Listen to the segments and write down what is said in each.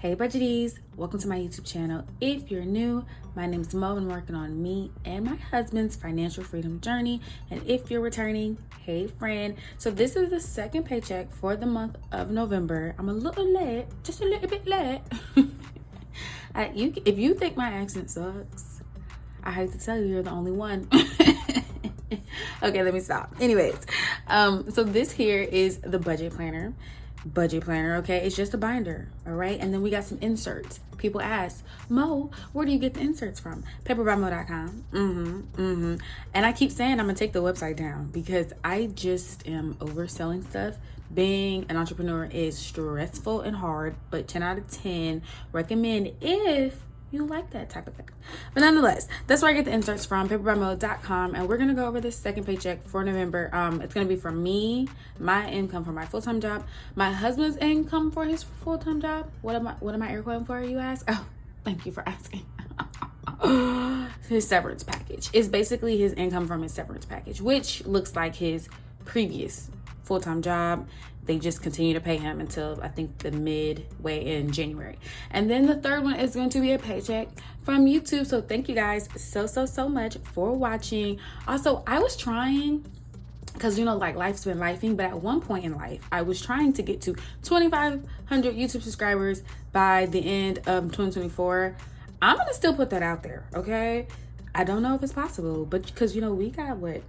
Hey budgeties, welcome to my YouTube channel. If you're new, my name is Mo and I'm working on me and my husband's financial freedom journey. And if you're returning, hey friend. So this is the second paycheck for the month of November. I'm a little late, just a little bit late. If you think my accent sucks, I hate to tell you, you're the only one. Okay, let me stop. Anyways, so this here is the budget planner, okay? It's just a binder, all right? And then we got some inserts. People ask, Mo, where do you get the inserts from? paperbymo.com. And I keep saying I'm gonna take the website down because I just am overselling stuff. Being an entrepreneur is stressful and hard, but 10 out of 10 recommend if you like that type of thing. But nonetheless, that's where I get the inserts from, paperbymo.com. And we're going to go over this second paycheck for November. It's going to be for me, my income for my full-time job, my husband's income for his full-time job. What am I air quoting for, you ask? Oh, thank you for asking. His severance package is basically his income from his severance package, which looks like his previous full-time job. They just continue to pay him until I think the midway in January. And then the third one is going to be a paycheck from YouTube. So thank you guys so much for watching. Also, I was trying, because like life's been lifing, but at one point in life I was trying to get to 2,500 YouTube subscribers by the end of 2024. I'm gonna still put that out there, okay? I don't know if it's possible, but because we got we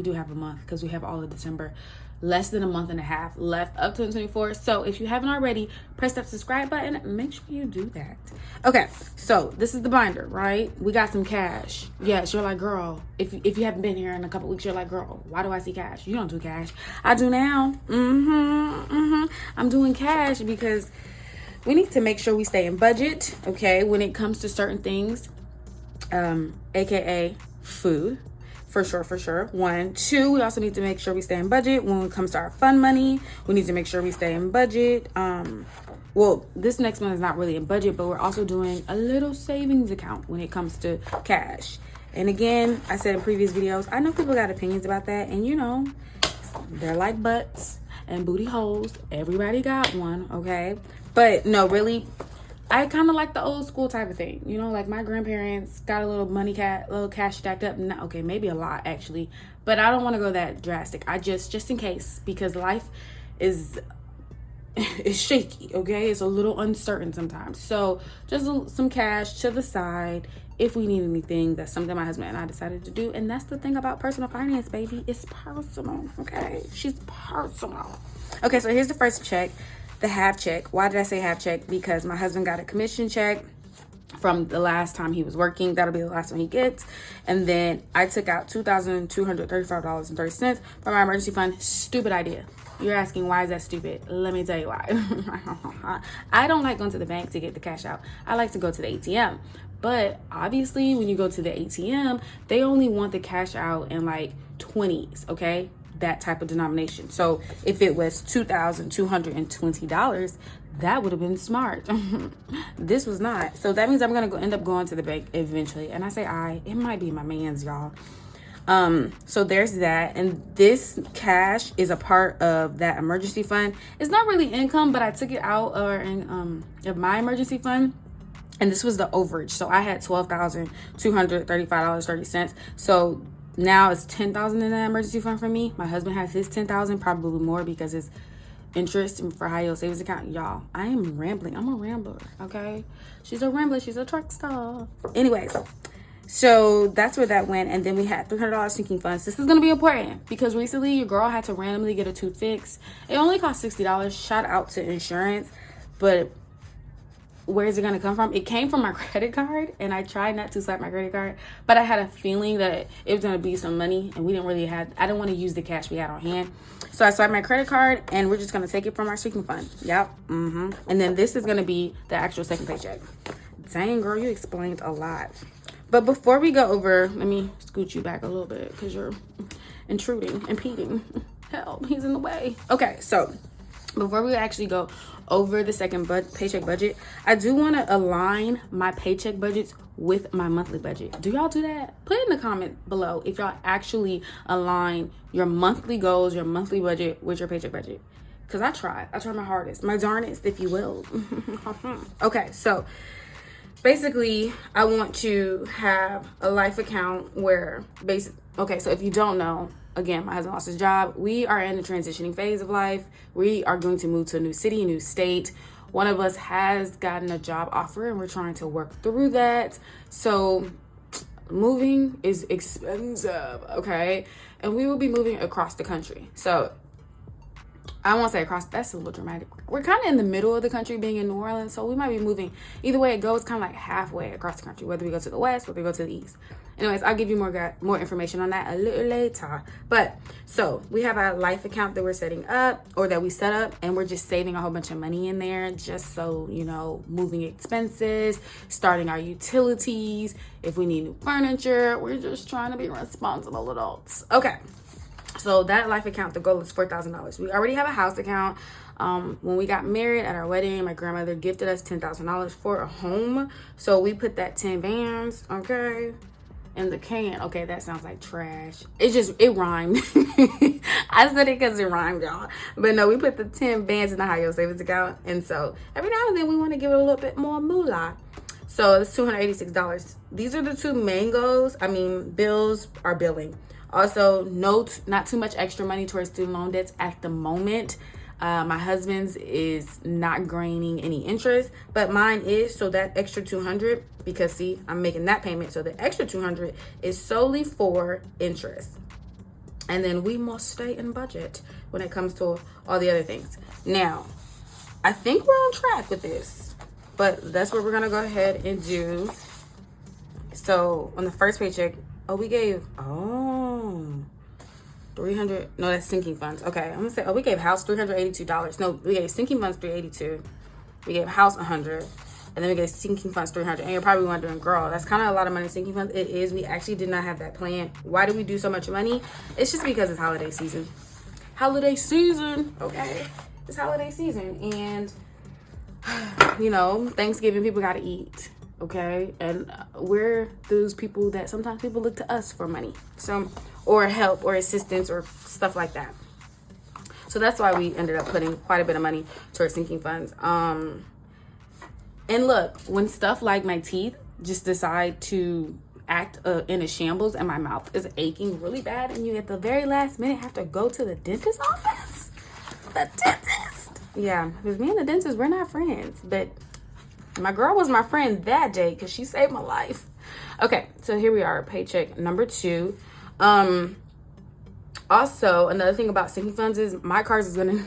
do have a month because we have all of December, less than a month and a half left up to 2024. So if you haven't already, press that subscribe button. Make sure you do that. Okay, so this is the binder, right? We got some cash. Yes, you're like, girl, if you haven't been here in a couple weeks, you're like, girl, why do I see cash? You don't do cash. I do now. I'm doing cash because we need to make sure we stay in budget, okay, when it comes to certain things, aka food. For sure. 1, 2, we also need to make sure we stay in budget when it comes to our fund money. We need to make sure we stay in budget. Well, this next one is not really in budget, but we're also doing a little savings account when it comes to cash. And again, I said in previous videos, I know people got opinions about that, and they're like butts and booty holes. Everybody got one, okay? But no, really, I kind of like the old school type of thing, like my grandparents got a little little cash stacked up. Okay, maybe a lot actually, but I don't want to go that drastic. I just in case, because life is shaky, okay? It's a little uncertain sometimes. So just some cash to the side if we need anything. That's something my husband and I decided to do. And that's the thing about personal finance, baby. It's personal, okay? She's personal. Okay, so here's the first check. The half check. Why did I say half check? Because my husband got a commission check from the last time he was working. That'll be the last one he gets. And then I took out $2,235.30 from my emergency fund. Stupid idea. You're asking, why is that stupid? Let me tell you why. I don't like going to the bank to get the cash out. I like to go to the ATM. But obviously, when you go to the ATM, they only want the cash out in like 20s, okay? That type of denomination. So if it was $2,220, that would have been smart. This was not. So that means I'm gonna end up going to the bank eventually. And I say it might be my man's, y'all. So there's that. And this cash is a part of that emergency fund. It's not really income, but I took it out of my emergency fund. And this was the overage. So I had $12,235.30. So now it's $10,000 in that emergency fund for me. My husband has his $10,000, probably more because his interest for high yield savings account. Y'all, I am rambling. I'm a rambler, okay? She's a rambler. She's a truck star. Anyways, so that's where that went. And then we had $300 sinking funds. This is going to be important because recently your girl had to randomly get a tooth fixed. It only cost $60. Shout out to insurance. But where is it going to come from? It came from my credit card, and I tried not to swipe my credit card, but I had a feeling that it was going to be some money, and I didn't want to use the cash we had on hand. So I swiped my credit card, and we're just going to take it from our sinking fund. Yep. And then this is going to be the actual second paycheck. Dang, girl, you explained a lot. But before we go over, let me scoot you back a little bit because you're impeding. Help, he's in the way. Okay, so before we actually go over the second paycheck budget, I do want to align my paycheck budgets with my monthly budget. Do y'all do that? Put it in the comment below if y'all actually align your monthly goals, your monthly budget with your paycheck budget. because I try my hardest, my darnest, if you will. Okay, so basically I want to have a life account where okay, so if you don't know, again, my husband lost his job. We are in the transitioning phase of life. We are going to move to a new city, a new state. One of us has gotten a job offer and we're trying to work through that. So moving is expensive, okay? And we will be moving across the country. So I won't say across, that's a little dramatic. We're kind of in the middle of the country, being in New Orleans, so we might be moving. Either way it goes, kind of like halfway across the country, whether we go to the west, whether we go to the east. Anyways, I'll give you more information on that a little later. But so we have a life account that we're setting up, or that we set up, and we're just saving a whole bunch of money in there, just so, you know, moving expenses, starting our utilities, if we need new furniture. We're just trying to be responsible adults. Okay. So that life account, the goal is $4,000. We already have a house account. When we got married at our wedding, my grandmother gifted us $10,000 for a home. So we put that 10 bands, okay, in the can. Okay, that sounds like trash. It rhymed. I said it because it rhymed, y'all. But no, we put the 10 bands in the high yield savings account. And so every now and then we want to give it a little bit more moolah. So it's $286. These are the two main goals. Bills are billing. Also, note, not too much extra money towards student loan debts at the moment. My husband's is not gaining any interest, but mine is. So that extra $200, because see, I'm making that payment. So the extra $200 is solely for interest. And then we must stay in budget when it comes to all the other things. Now, I think we're on track with this, but that's what we're going to go ahead and do. So on the first paycheck, we gave 300. No, that's sinking funds. Okay, I'm gonna say, we gave house $382. No, we gave sinking funds $382. We gave house $100, and then we gave sinking funds $300. And you're probably wondering, girl, that's kind of a lot of money. Sinking funds, it is. We actually did not have that plan. Why do we do so much money? It's just because it's holiday season. Holiday season. Okay, it's holiday season, and you know, Thanksgiving, people gotta eat. Okay, and we're those people that sometimes people look to us for money, or help or assistance or stuff like that. So that's why we ended up putting quite a bit of money towards sinking funds. And look, when stuff like my teeth just decide to act in a shambles and my mouth is aching really bad, and you at the very last minute have to go to the dentist office. The dentist. Yeah, because me and the dentist, we're not friends, but my girl was my friend that day because she saved my life. Okay, so here we are, paycheck number 2. Also, another thing about sinking funds is my car is gonna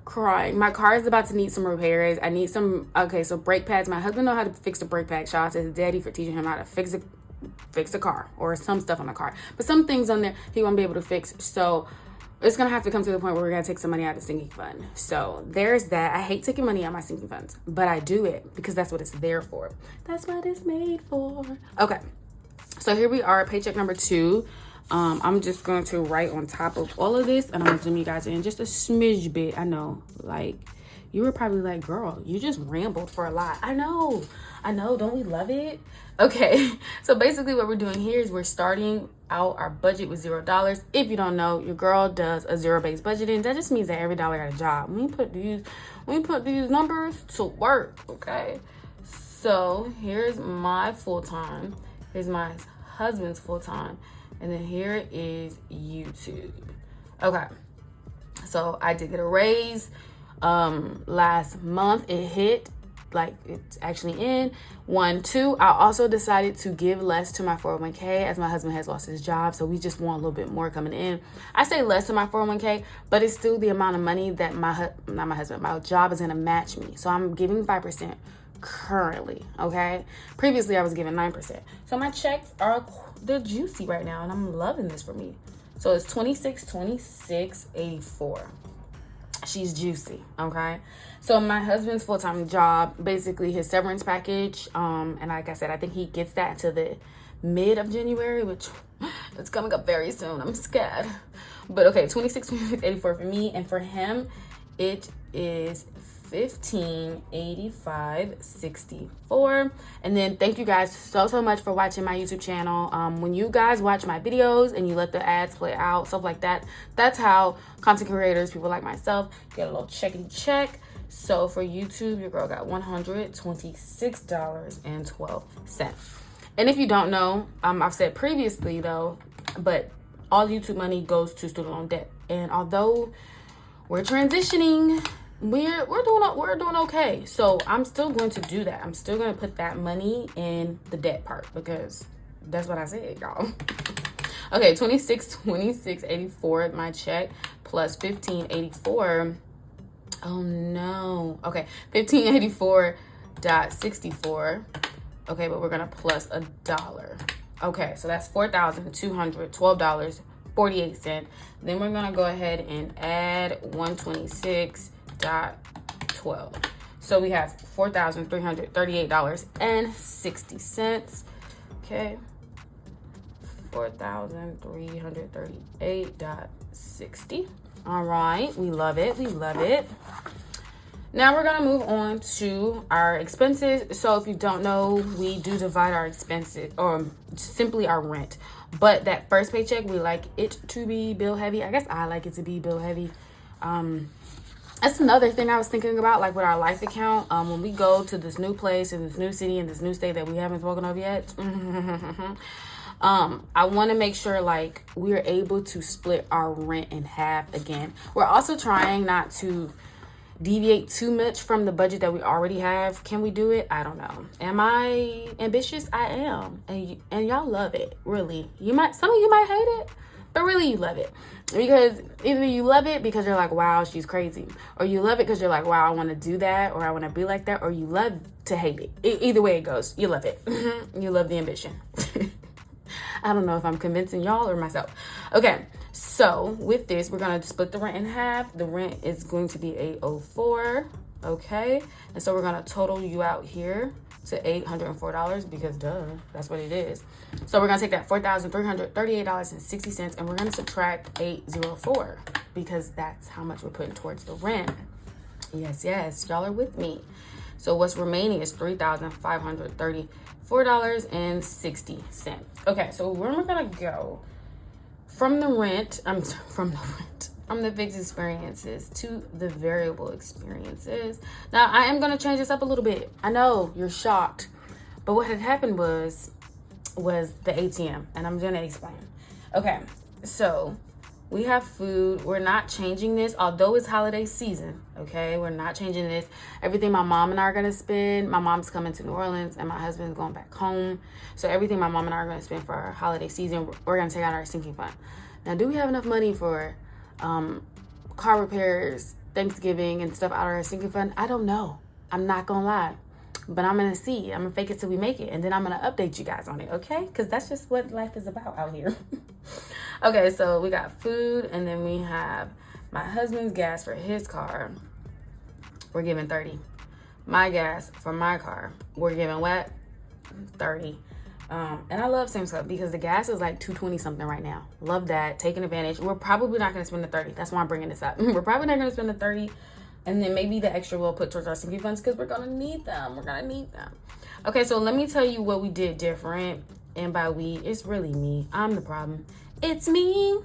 crying. My car is about to need some repairs. I need some, so brake pads. My husband knows how to fix the brake pads. Shout out to his daddy for teaching him how to fix the car, or some stuff on the car. But some things on there he won't be able to fix. So it's going to have to come to the point where we're going to take some money out of the sinking fund. So there's that. I hate taking money out of my sinking funds, but I do it because that's what it's there for. That's what it's made for. Okay. So here we are, paycheck number 2. I'm just going to write on top of all of this, and I'm going to zoom you guys in just a smidge bit. I know, like, you were probably like, girl, you just rambled for a lot. I know. Don't we love it? Okay. So basically what we're doing here is we're starting out our budget with $0. If you don't know, your girl does a zero-based budgeting. That just means that every dollar got a job. We put these numbers to work, okay? So here's my full-time. Here's my husband's full-time. And then here is YouTube. Okay. So I did get a raise last month. It hit, like, it's actually in 1, 2. I also decided to give less to my 401k as my husband has lost his job, so we just want a little bit more coming in. I say less to my 401k, but it's still the amount of money that my job is going to match me. So I'm giving 5% currently, okay? Previously I was giving 9%. So my checks they're juicy right now, and I'm loving this for me. So it's $26.84. She's juicy, okay? So my husband's full-time job, basically his severance package, and like I said, I think he gets that to the mid of January, which it's coming up very soon. I'm scared. But okay, $26.84 for me, and for him, it is 1585.64. And then thank you guys so much for watching my YouTube channel. When you guys watch my videos and you let the ads play out, stuff like that, that's how content creators, people like myself, get a little check. So for YouTube, your girl got $126.12. And if you don't know, I've said previously though, but all YouTube money goes to student loan debt. And although we're transitioning, we're doing okay. So I'm still going to do that. I'm still going to put that money in the debt part because that's what I said, y'all. Okay, 26.84 my check plus 15.84. Oh no. Okay, 15.84.64. Okay, but we're gonna plus $1. Okay, so that's $4,212.48. Then we're gonna go ahead and add 126.12. So we have $4,338.60. Okay, 4,338.60. All right, we love it. Now we're gonna move on to our expenses. So if you don't know, we do divide our expenses, or simply our rent. But that first paycheck, we like it to be bill heavy. I guess I like it to be bill heavy. That's another thing I was thinking about, like with our life account. When we go to this new place in this new city in this new state that we haven't spoken of yet, I want to make sure like we're able to split our rent in half again. We're also trying not to deviate too much from the budget that we already have. Can we do it? I don't know. Am I ambitious? I am. And y'all love it, really. Some of you might hate it, but really you love it. Because either you love it because you're like, wow, she's crazy. Or you love it because you're like, wow, I want to do that, or I want to be like that. Or you love to hate it. Either way it goes, you love it. You love the ambition. I don't know if I'm convincing y'all or myself. Okay, so with this, we're going to split the rent in half. The rent is going to be $804, okay? And so we're going to total you out here to $804 because duh, that's what it is. So we're going to take that $4,338.60 and we're going to subtract $804 because that's how much we're putting towards the rent. Yes, y'all are with me. So what's remaining is $3,534.60. Okay, so where am I gonna go from the fixed experiences to the variable experiences? Now I am gonna change this up a little bit. I know you're shocked, but what had happened was the ATM, and I'm gonna explain. Okay, so we have food. We're not changing this, although it's holiday season. Okay, we're not changing this. Everything my mom and I are gonna spend. My mom's coming to New Orleans, and my husband's going back home. So everything my mom and I are gonna spend for our holiday season, we're gonna take out our sinking fund. Now, do we have enough money for car repairs, Thanksgiving, and stuff out of our sinking fund? I don't know. I'm not gonna lie, but I'm gonna see. I'm gonna fake it till we make it, and then I'm gonna update you guys on it. Okay? Because that's just what life is about out here. Okay, so we got food, and then we have my husband's gas for his car. We're giving $30. My gas for my car, we're giving what? $30. And I love Sam's Club because the gas is like $2.20 something right now. Love that. Taking advantage. We're probably not going to spend the $30. That's why I'm bringing this up. We're probably not going to spend the $30, and then maybe the extra we'll put towards our sinking funds because we're going to need them. Okay, so let me tell you what we did different. And by we, it's really me. I'm the problem. It's me.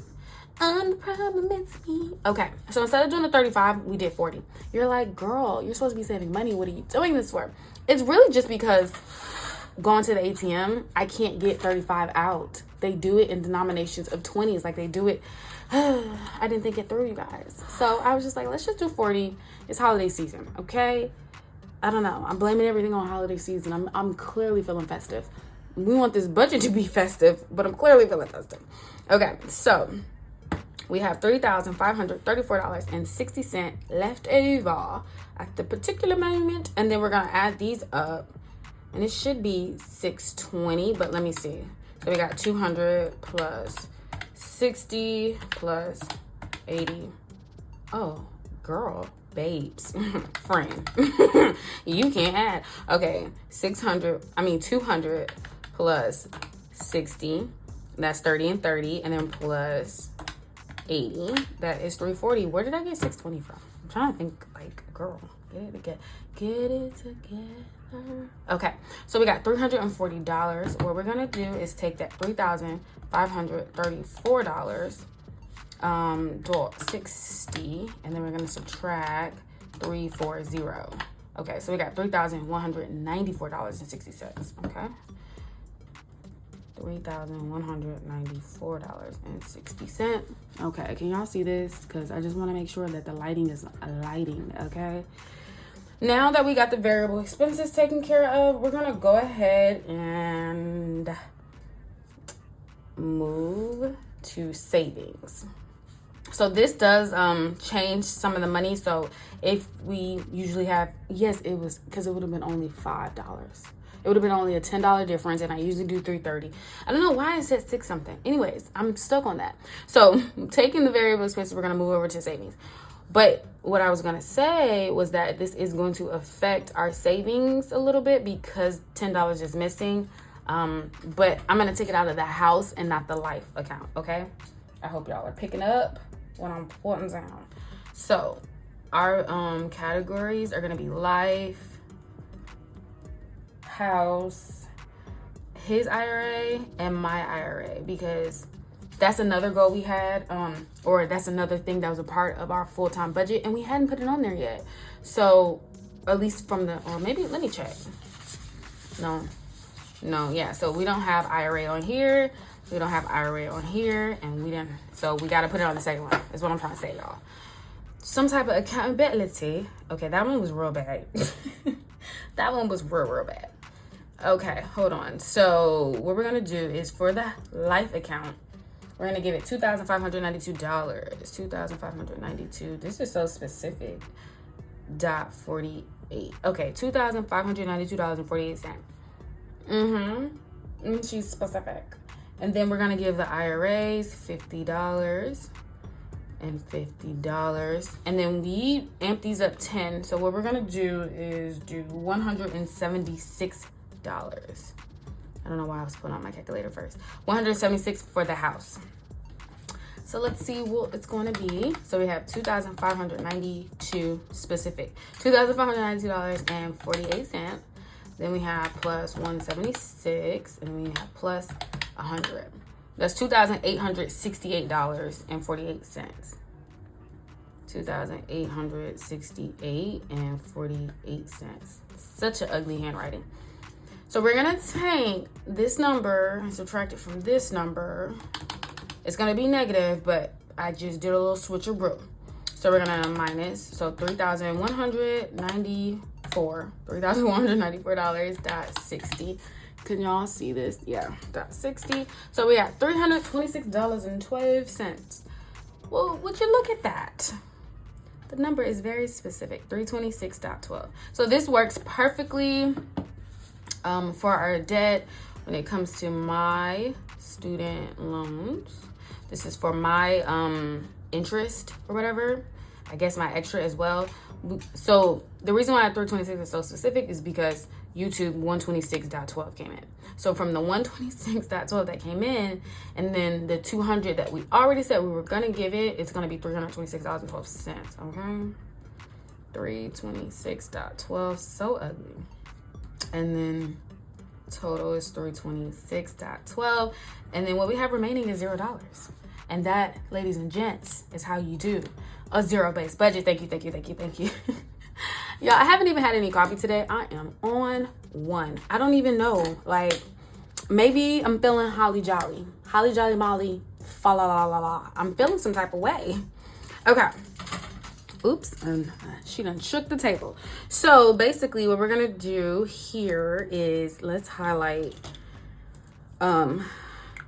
I'm the problem. It's me. Okay, so instead of doing the 35, we did 40. You're like, girl, you're supposed to be saving money. What are you doing this for? It's really just because going to the ATM, I can't get 35 out. They do it in denominations of 20s, like they do it. I didn't think it through, you guys. So I was just like, let's just do 40. It's holiday season, okay? I don't know. I'm blaming everything on holiday season. I'm clearly feeling festive. We want this budget to be festive, but I'm clearly feeling festive. Okay, so we have $3,534.60 left over at the particular moment, and then we're gonna add these up, and it should be $620, but let me see. So we got 200 plus 60 plus 80. Oh, girl, babes, friend, you can't add. Okay, 200 plus 60. That's 30 and 30, and then plus 80. That is 340. Where did I get 620 from? I'm trying to think, like, girl, get it together. Okay, so we got $340. What we're gonna do is take that $3,534, do 60, and then we're gonna subtract 340. Okay, so we got $3,194.60. Okay, $3,194.60. Okay, can y'all see this? Because I just want to make sure that the lighting is lighting. Okay, now that we got the variable expenses taken care of, we're gonna go ahead and move to savings. So this does change some of the money. So if we usually have, yes, it was, because it would have been only $5. It would have been only a $10 difference, and I usually do $330. I don't know why I said 6 something. Anyways, I'm stuck on that. So taking the variable expenses, we're gonna move over to savings. But what I was gonna say was that this is going to affect our savings a little bit because $10 is missing. But I'm gonna take it out of the house and not the life account. Okay, I hope y'all are picking up what I'm putting down. So our categories are gonna be life, house, his IRA, and my IRA, because that's another goal we had, or that's another thing that was a part of our full-time budget, and we hadn't put it on there yet. So at least from the, or maybe, let me check. No, yeah, so we don't have IRA on here, we don't have IRA on here, and we didn't, so we got to put it on the second one, is what I'm trying to say, y'all. Some type of accountability. Okay, that one was real bad. That one was real bad. Okay, hold on. So what we're gonna do is, for the life account, we're gonna give it $2,592. $2,592. This is so specific. .48. Okay, $2,592.48. She's specific. And then we're gonna give the IRAs $50 and $50. And then we amp these up 10. So what we're gonna do is do $176. I don't know why I was putting on my calculator first. $176 for the house. So let's see what it's going to be. So we have $2,592 specific. $2,592.48. Then we have plus 176, and then we have plus 100. That's $2,868.48. $2,868.48. Such an ugly handwriting. So we're gonna take this number and subtract it from this number. It's gonna be negative, but I just did a little switcheroo. So we're gonna minus, so $3,194.60. Can y'all see this? Yeah, .60. So we got $326.12. Well, would you look at that? The number is very specific, 326.12. So this works perfectly for our debt when it comes to my student loans. This is for my interest or whatever. I guess my extra as well. So the reason why 326 is so specific is because YouTube 126.12 came in. So from the 126.12 that came in, and then the 200 that we already said we were gonna give it, it's gonna be $326.12. Okay, 326.12, so ugly. And then total is 326.12, and then what we have remaining is $0. And that, ladies and gents, is how you do a zero-based budget. Thank you. Y'all, I haven't even had any coffee today. I am on one. I don't even know. Like, maybe I'm feeling holly jolly molly, fa la la la la. I'm feeling some type of way. Okay. Oops, and she done shook the table. So basically what we're gonna do here is, let's highlight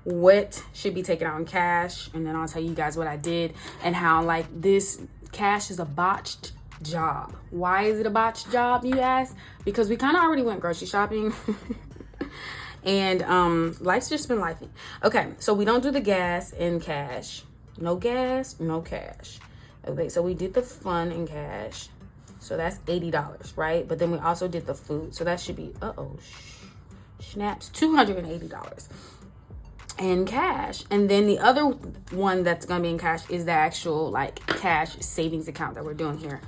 what should be taken out in cash, and then I'll tell you guys what I did and how, like, this cash is a botched job. Why is it a botched job, you ask? Because we kind of already went grocery shopping and life's just been lifing. Okay, so we don't do the gas in cash. No gas, no cash. Okay, so we did the fun in cash, so that's $80, right? But then we also did the food, so that should be snaps, $280. in cash. And then the other one that's gonna be in cash is the actual like cash savings account that we're doing here.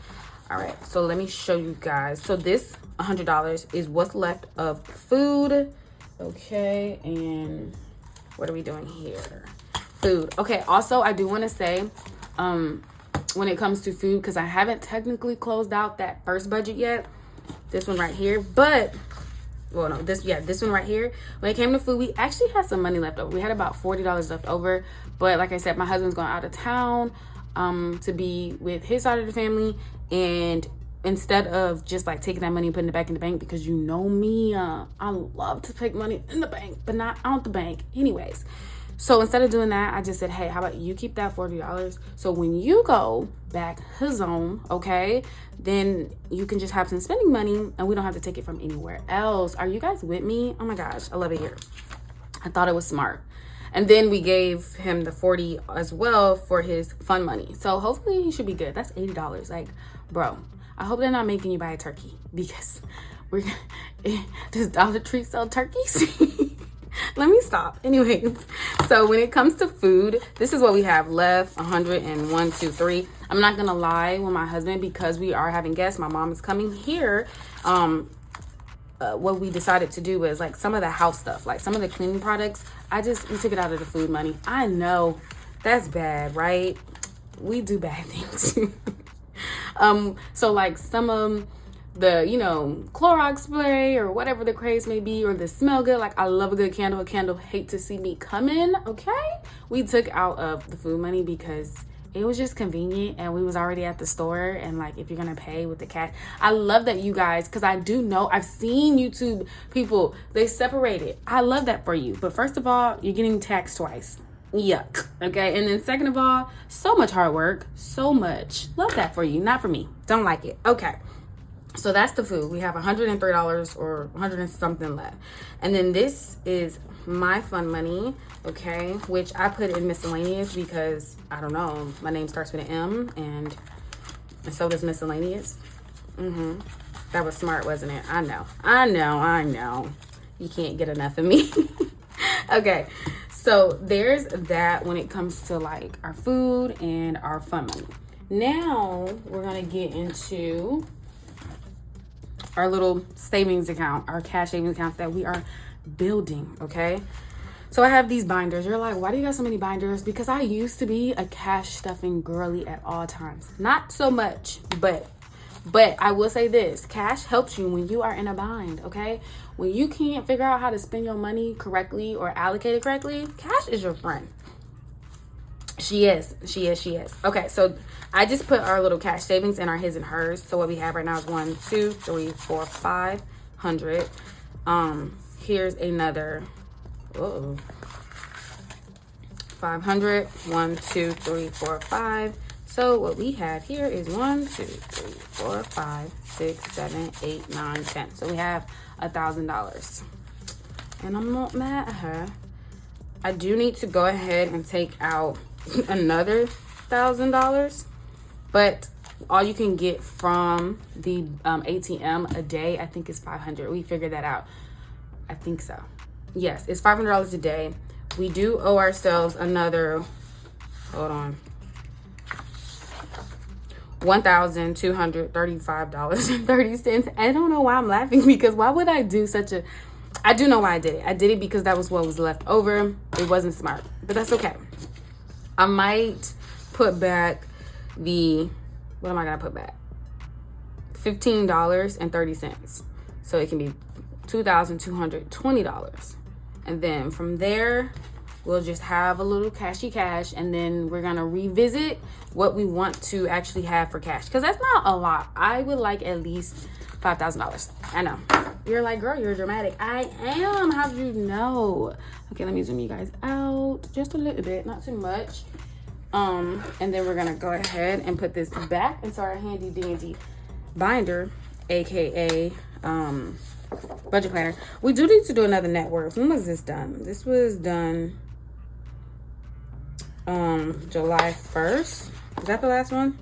All right, so let me show you guys. So this $100 is what's left of food. Okay, and what are we doing here? Food. Okay, also I do want to say when it comes to food, because I haven't technically closed out that first budget yet, this one right here, but well, no, this one right here. When it came to food, we actually had some money left over. We had about $40 left over, but like I said, my husband's going out of town to be with his side of the family, and instead of just like taking that money and putting it back in the bank, because you know me, I love to take money in the bank but not out the bank anyways. So instead of doing that, I just said, hey, how about you keep that $40, so when you go back home, okay, then you can just have some spending money and we don't have to take it from anywhere else. Are you guys with me? Oh my gosh, I love it here. I thought it was smart. And then we gave him the 40 as well for his fun money. So hopefully he should be good. That's $80. Like, bro, I hope they're not making you buy a turkey, because does Dollar Tree sell turkeys? Let me stop. Anyways, so when it comes to food, this is what we have left. 101, 2, 3. I'm not gonna lie with my husband, because we are having guests. My mom is coming here. What we decided to do was like some of the house stuff, like some of the cleaning products, we took it out of the food money. I know that's bad, right? We do bad things. So like some of the, Clorox spray or whatever the craze may be, or the smell good. Like, I love a good candle. A candle hate to see me coming, okay? We took out of the food money because it was just convenient, and we was already at the store, and like, if you're gonna pay with the cash, I love that you guys, because I do know, I've seen YouTube people, they separate it. I love that for you. But first of all, you're getting taxed twice. Yuck. Okay, and then second of all, so much hard work, so much. Love that for you, not for me. Don't like it. Okay. So that's the food. We have $103 or 100 and something left. And then this is my fun money, okay, which I put in miscellaneous because, I don't know, my name starts with an M, and so does miscellaneous. That was smart, wasn't it? I know. You can't get enough of me. Okay, so there's that when it comes to like our food and our fun money. Now we're gonna get into our little savings account, our cash savings account that we are building, okay? So I have these binders. You're like, why do you got so many binders? Because I used to be a cash stuffing girly at all times. Not so much, but I will say this, cash helps you when you are in a bind, okay? When you can't figure out how to spend your money correctly or allocate it correctly, cash is your friend. She is. Okay, so I just put our little cash savings in our his and hers. So what we have right now is 1, 2, 3, 4, 500. Here's another 500. 1, 2, 3, 4, 5. So what we have here is 1, 2, 3, 4, 5, 6, 7, 8, 9, 10. So we have $1,000. And I'm not mad at her. I do need to go ahead and take out another $1,000, but all you can get from the ATM a day, I think, is $500. We figured that out. I think so. Yes, it's $500 a day. We do owe ourselves another, hold on, $1,235.30. I don't know why I'm laughing, because why would I do I do know why I did it. I did it because that was what was left over. It wasn't smart, but that's okay. I might put back what am I gonna put back? $15.30. So it can be $2,220. And then from there, we'll just have a little cashy cash, and then we're gonna revisit what we want to actually have for cash, because that's not a lot. I would like at least $5,000. I know. You're like, girl, you're dramatic. I am. How did you know? Okay, let me zoom you guys out just a little bit, not too much. And then we're gonna go ahead and put this back into our handy dandy binder, aka budget planner. We do need to do another net worth. When was this done? This was done July 1st. Is that the last one?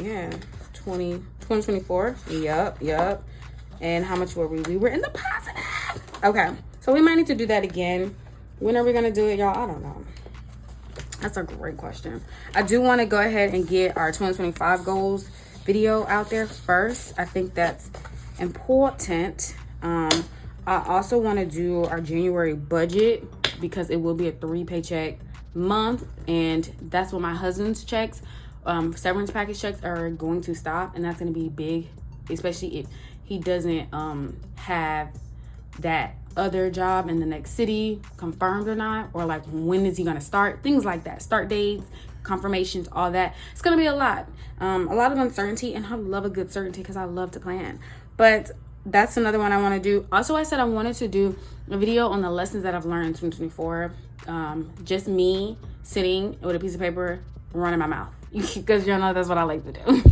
Yeah, 2024. Yup. And how much were we? We were in the positive. Okay, so we might need to do that again. When are we gonna do it, y'all? I don't know. That's a great question. I do want to go ahead and get our 2025 goals video out there first. I think that's important. I also want to do our January budget because it will be a 3 paycheck month, and that's when my husband's checks, severance package checks, are going to stop, and that's going to be big, especially if he doesn't have that other job in the next city confirmed or not, or like when is he going to start, things like that, start dates, confirmations, all that. It's going to be a lot of uncertainty, and I love a good certainty because I love to plan. But that's another one I want to do. Also, I said I wanted to do a video on the lessons that I've learned in 2024. Just me sitting with a piece of paper running my mouth, because y'all know that's what I like to do.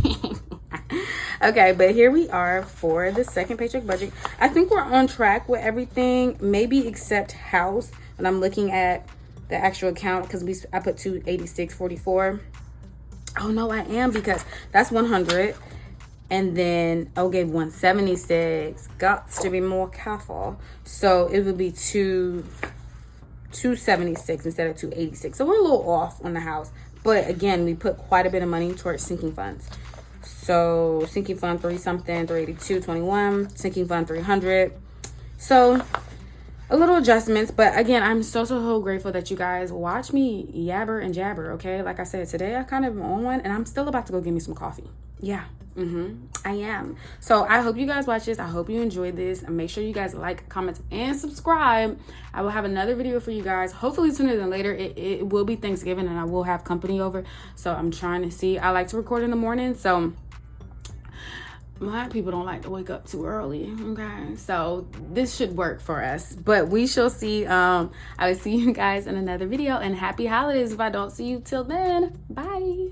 Okay, but here we are for the second paycheck budget. I think we're on track with everything, maybe except house. And I'm looking at the actual account because I put 286.44. Oh no, I am, because that's 100. And then I gave 176. Got to be more careful. So it would be 276 instead of 286. So we're a little off on the house. But again, we put quite a bit of money towards sinking funds. So sinking fund 3-something, 382.21, sinking fund 300. So a little adjustments, but again, I'm so grateful that you guys watch me yabber and jabber. Okay, like I said, today I kind of am on one, and I'm still about to go get me some coffee. Yeah, I am. So I hope you guys watch this. I hope you enjoyed this, and make sure you guys like, comment, and subscribe. I will have another video for you guys, hopefully sooner than later. It will be Thanksgiving, and I will have company over, so I'm trying to see. I like to record in the morning, so a lot of people don't like to wake up too early. Okay, so this should work for us, but we shall see. I will see you guys in another video, and happy holidays if I don't see you till then. Bye.